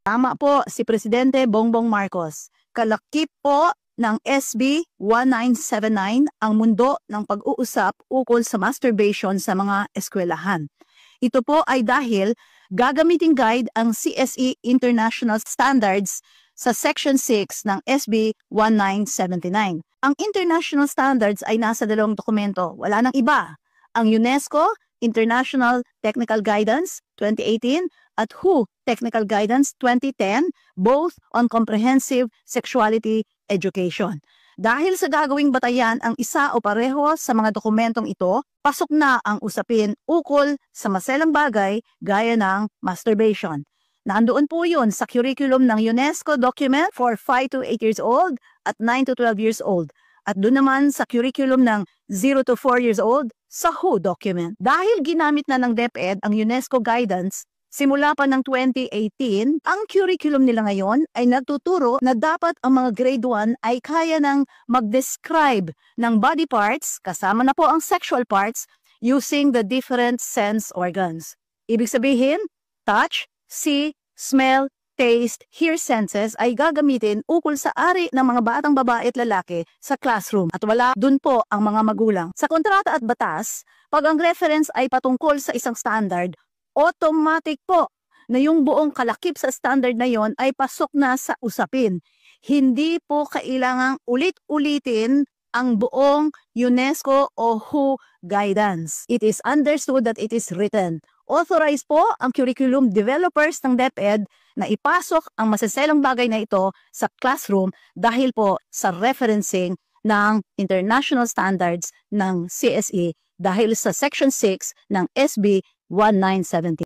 Tama po si Presidente Bongbong Marcos. Kalakip po ng SB 1979 ang mundo ng pag-uusap ukol sa masturbation sa mga eskwelahan. Ito po ay dahil gagamitin guide ang CSE International Standards sa Section 6 ng SB 1979. Ang international standards ay nasa dalawang dokumento. Wala nang iba. Ang UNESCO International Technical Guidance 2018 at WHO Technical Guidance 2010, both on comprehensive sexuality education. Dahil sa gagawing batayan ang isa o pareho sa mga dokumentong ito, pasok na ang usapin ukol sa maselang bagay gaya ng masturbation. Nandoon po yun sa curriculum ng UNESCO document for 5 to 8 years old at 9 to 12 years old. At doon naman sa curriculum ng 0 to 4 years old sa WHO document. Dahil ginamit na ng DepEd ang UNESCO guidance, simula pa ng 2018, ang curriculum nila ngayon ay nagtuturo na dapat ang mga grade 1 ay kaya ng mag-describe ng body parts, kasama na po ang sexual parts, using the different sense organs. Ibig sabihin, touch, see, smell, taste, hear senses ay gagamitin ukol sa ari ng mga batang babae at lalaki sa classroom at wala dun po ang mga magulang. Sa kontrata at batas, pag ang reference ay patungkol sa isang standard, automatic po na yung buong kalakip sa standard na yon ay pasok na sa usapin. Hindi po kailangang ulit-ulitin ang buong UNESCO o WHO guidance. It is understood that it is written. Authorized po ang curriculum developers ng DepEd na ipasok ang masaselang bagay na ito sa classroom dahil po sa referencing ng international standards ng CSE dahil sa Section 6 ng SB 1970.